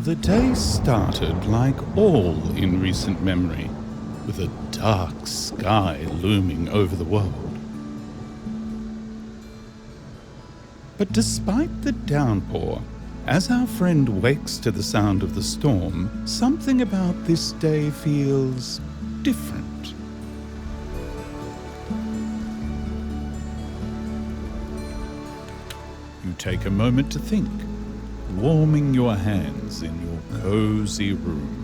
The day started like all in recent memory, with a dark sky looming over the world. But despite the downpour, as our friend wakes to the sound of the storm, something about this day feels different. You take a moment to think, warming your hands in your cozy room.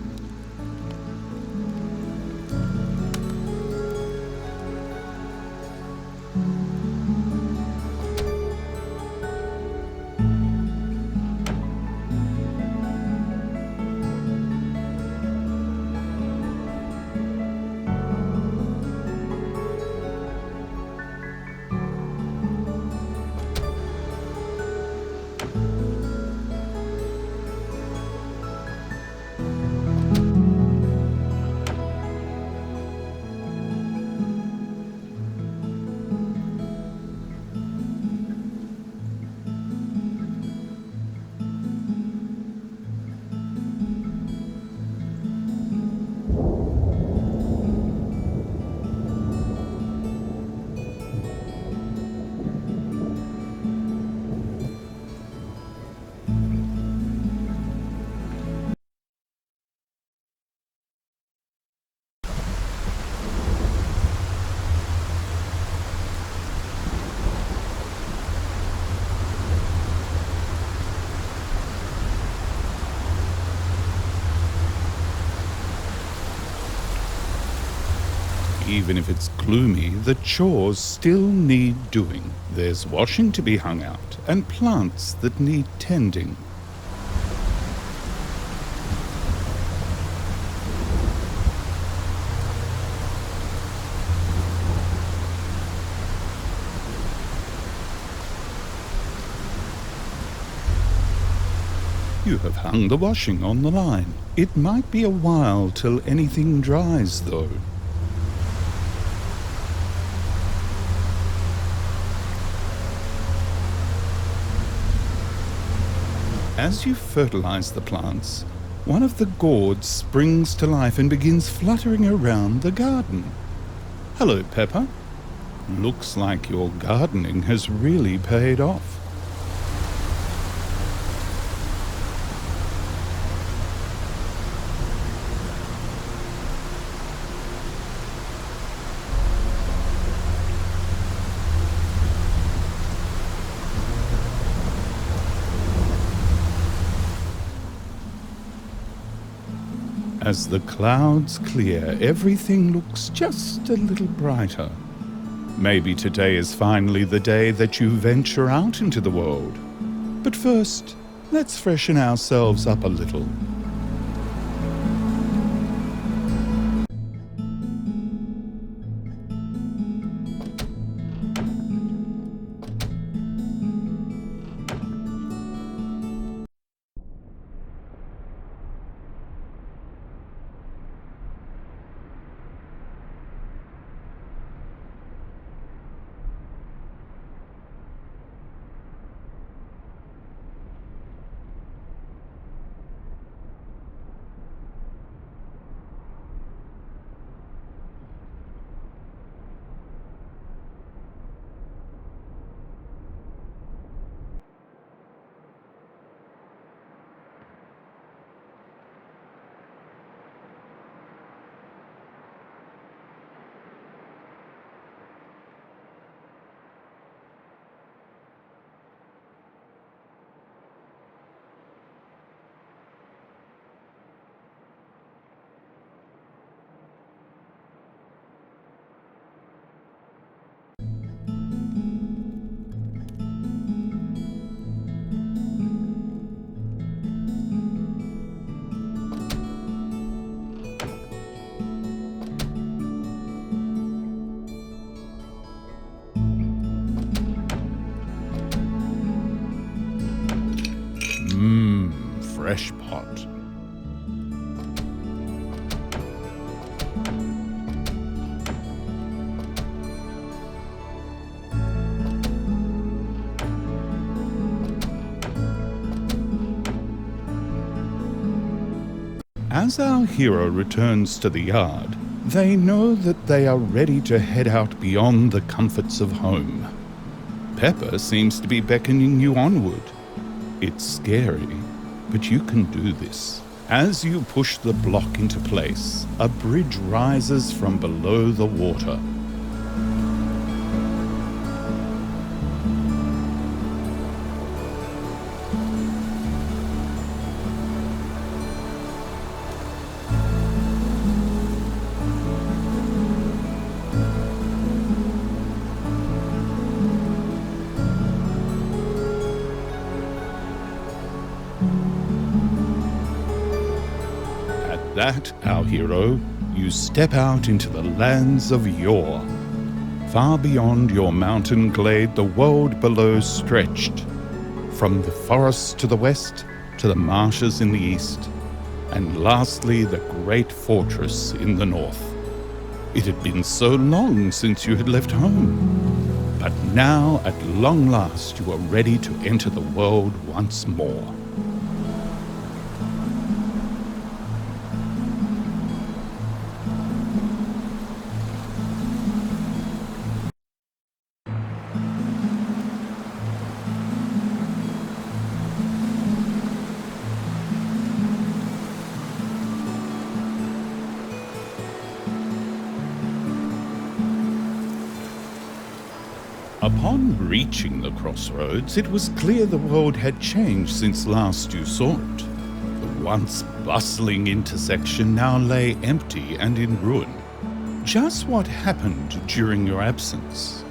Even if it's gloomy, the chores still need doing. There's washing to be hung out and plants that need tending. You have hung the washing on the line. It might be a while till anything dries, though. As you fertilize the plants, one of the gourds springs to life and begins fluttering around the garden. Hello, Pepper. Looks like your gardening has really paid off. As the clouds clear, everything looks just a little brighter. Maybe today is finally the day that you venture out into the world. But first, let's freshen ourselves up a little. As our hero returns to the yard, they know that they are ready to head out beyond the comforts of home. Pepper seems to be beckoning you onward. It's scary, but you can do this. As you push the block into place, a bridge rises from below the water. That, our hero, you step out into the lands of Yore. Far beyond your mountain glade, the world below stretched, from the forests to the west, to the marshes in the east, and lastly the great fortress in the north. It had been so long since you had left home, but now at long last you are ready to enter the world once more. Upon reaching the crossroads, it was clear the world had changed since last you saw it. The once bustling intersection now lay empty and in ruin. Just what happened during your absence?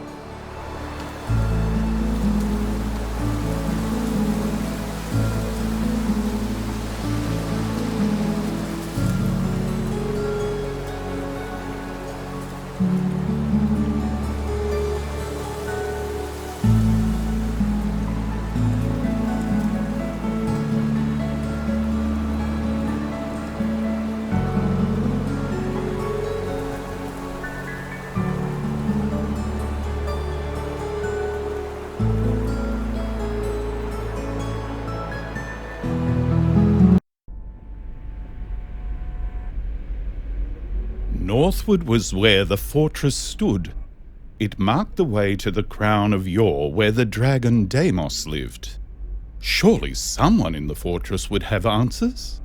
Northward was where the fortress stood. It marked the way to the crown of Yore, where the dragon Deimos lived. Surely someone in the fortress would have answers?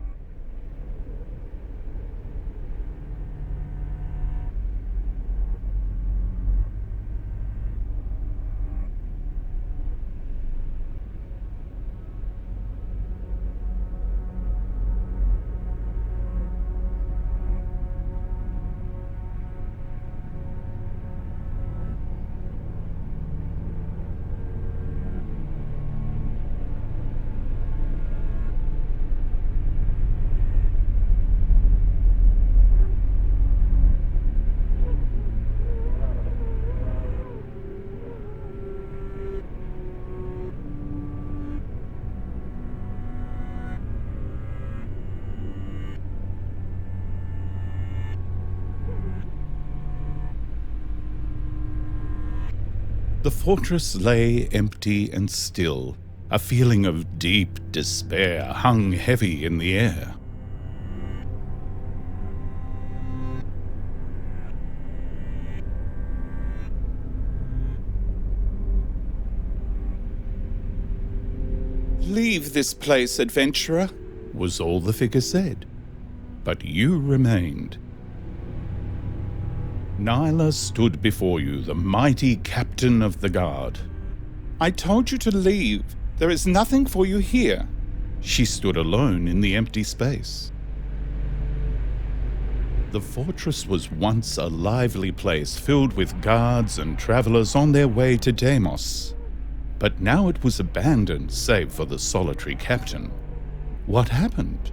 The fortress lay empty and still. A feeling of deep despair hung heavy in the air. "Leave this place, adventurer," was all the figure said. But you remained. Nyla stood before you, the mighty captain of the guard. "I told you to leave. There is nothing for you here." She stood alone in the empty space. The fortress was once a lively place filled with guards and travelers on their way to Deimos. But now it was abandoned save for the solitary captain. What happened?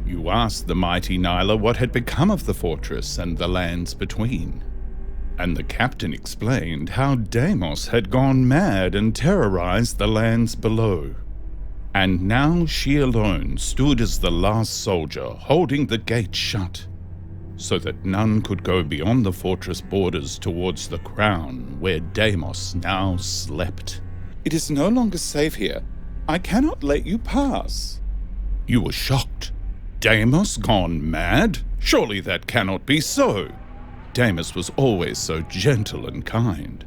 You asked the mighty Nyla what had become of the fortress and the lands between. And the captain explained how Deimos had gone mad and terrorized the lands below. And now she alone stood as the last soldier, holding the gate shut, so that none could go beyond the fortress borders towards the crown where Deimos now slept. "It is no longer safe here. I cannot let you pass." You were shocked. Deimos gone mad? Surely that cannot be so. Deimos was always so gentle and kind.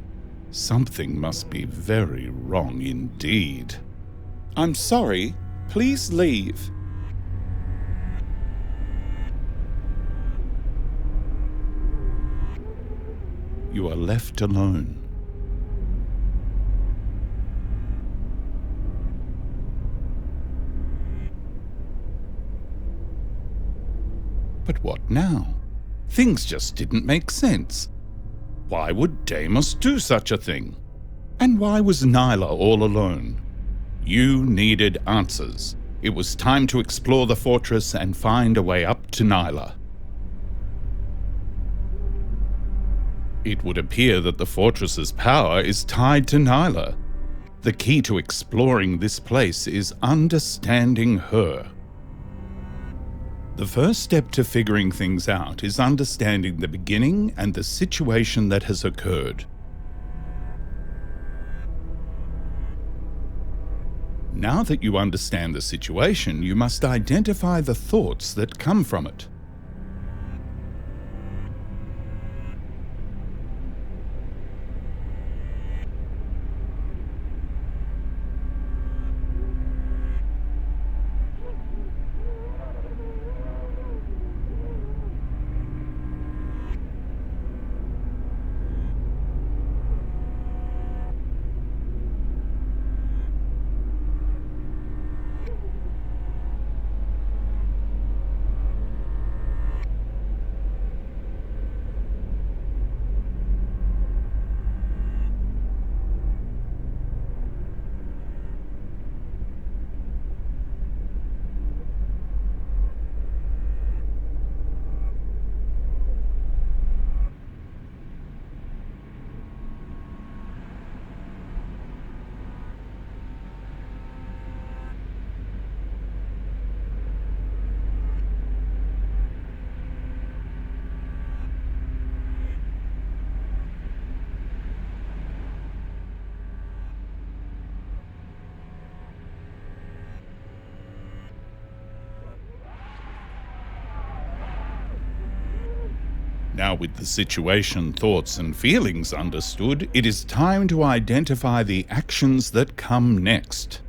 Something must be very wrong indeed. "I'm sorry. Please leave." You are left alone. But what now? Things just didn't make sense. Why would Deimos do such a thing? And why was Nyla all alone? You needed answers. It was time to explore the fortress and find a way up to Nyla. It would appear that the fortress's power is tied to Nyla. The key to exploring this place is understanding her. The first step to figuring things out is understanding the beginning and the situation that has occurred. Now that you understand the situation, you must identify the thoughts that come from it. Now, with the situation, thoughts, and feelings understood, it is time to identify the actions that come next.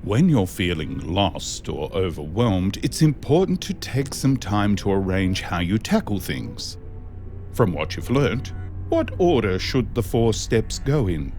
When you're feeling lost or overwhelmed, it's important to take some time to arrange how you tackle things. From what you've learnt, what order should the 4 steps go in?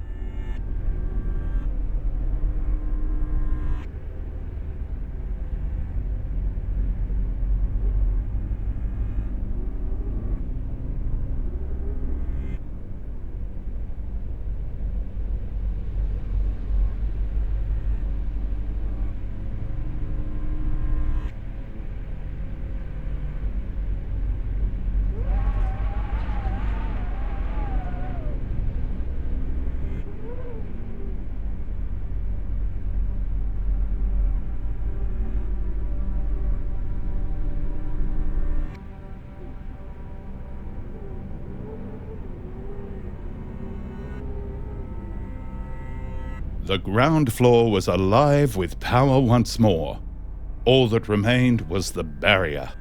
The ground floor was alive with power once more. All that remained was the barrier.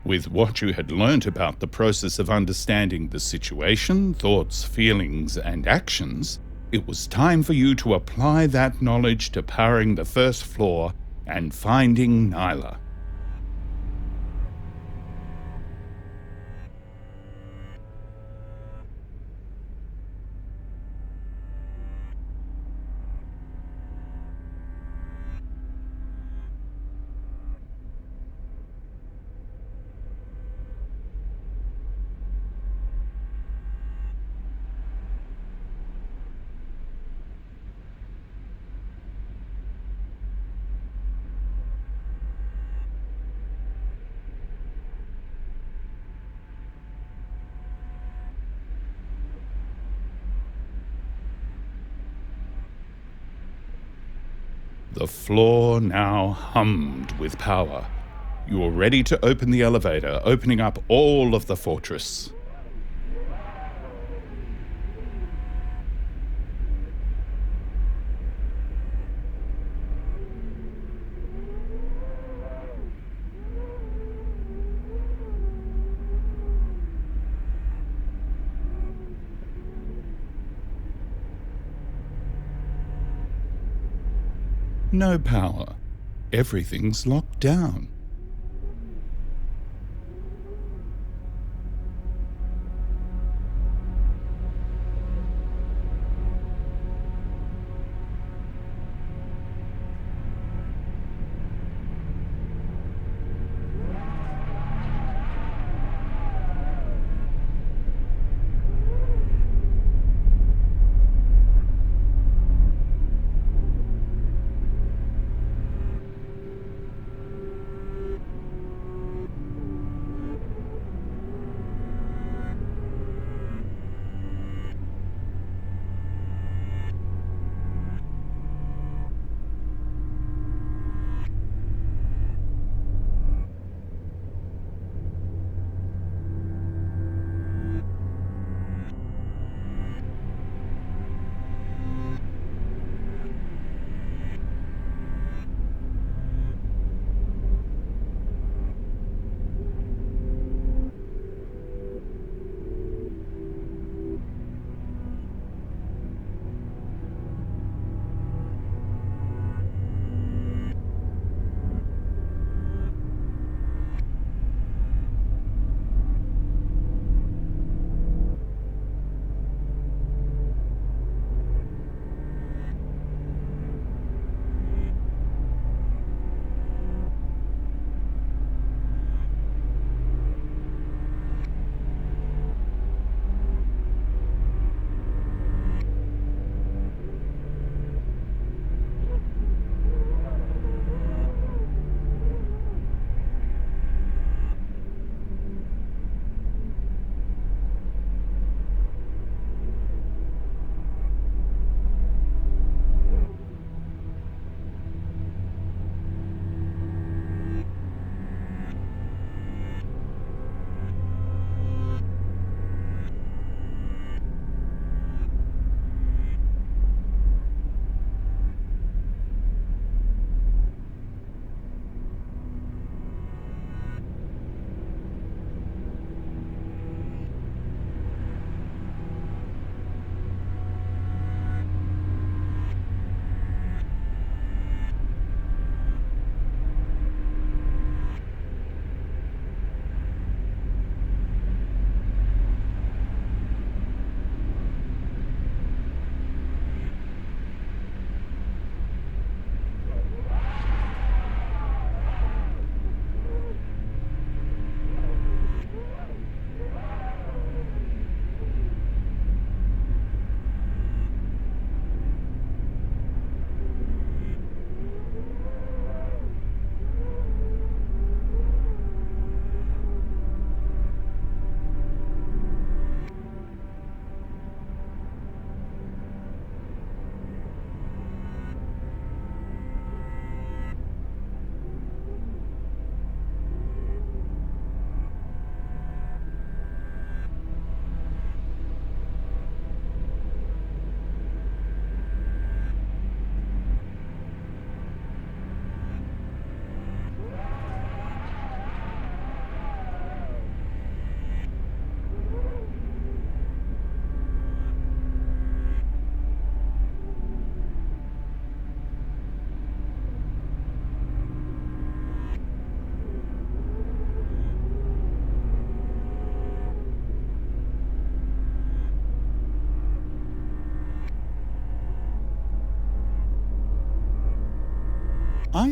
With what you had learnt about the process of understanding the situation, thoughts, feelings, and actions, it was time for you to apply that knowledge to powering the first floor and finding Nyla. The floor now hummed with power. You were ready to open the elevator, opening up all of the fortress. No power. Everything's locked down.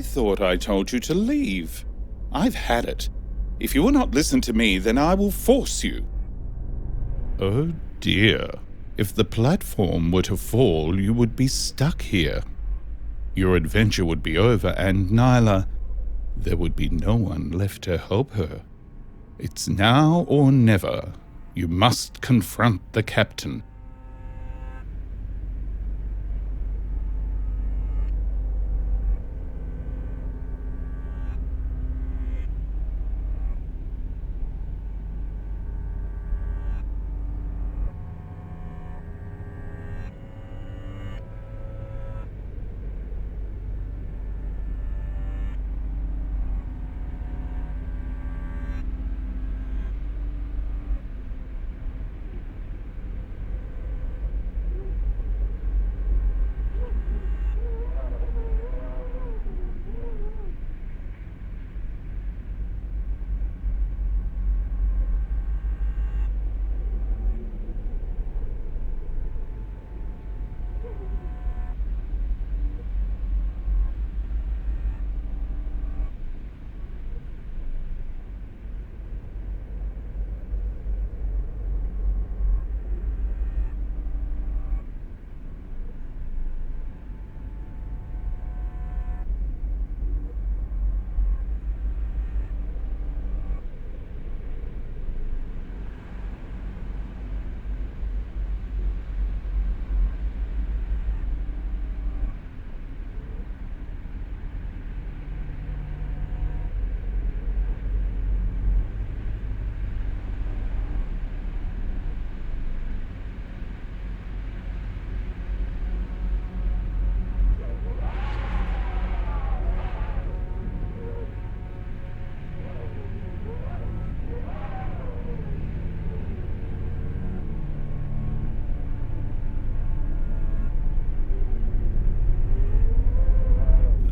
thought I told you to leave. I've had it. If you will not listen to me, then I will force you. Oh dear. If the platform were to fall, you would be stuck here. Your adventure would be over, and Nyla, there would be no one left to help her. It's now or never. You must confront the captain.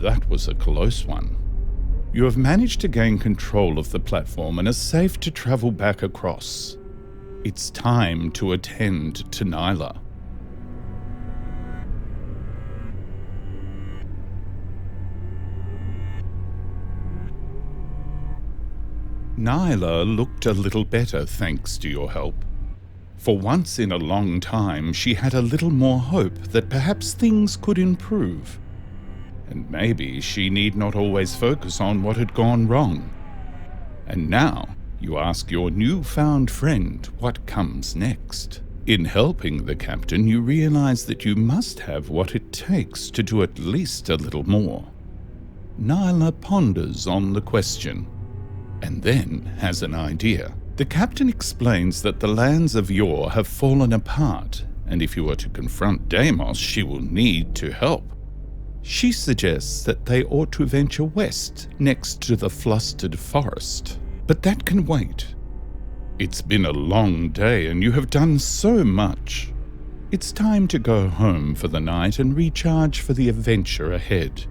That was a close one. You have managed to gain control of the platform and are safe to travel back across. It's time to attend to Nyla. Nyla looked a little better thanks to your help. For once in a long time, she had a little more hope that perhaps things could improve. And maybe she need not always focus on what had gone wrong. And now you ask your newfound friend what comes next. In helping the captain, you realize that you must have what it takes to do at least a little more. Nyla ponders on the question, and then has an idea. The captain explains that the lands of Yore have fallen apart, and if you are to confront Deimos, she will need to help. She suggests that they ought to venture west, next to the flustered forest. But that can wait. It's been a long day and you have done so much. It's time to go home for the night and recharge for the adventure ahead.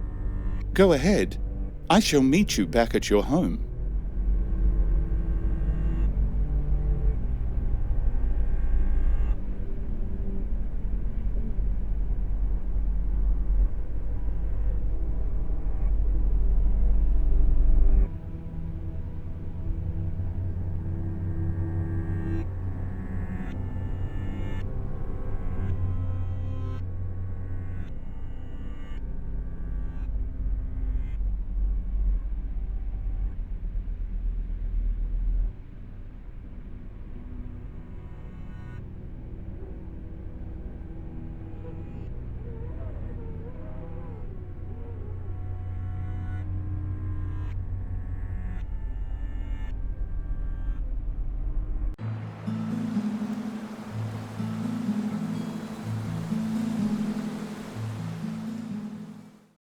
Go ahead. I shall meet you back at your home.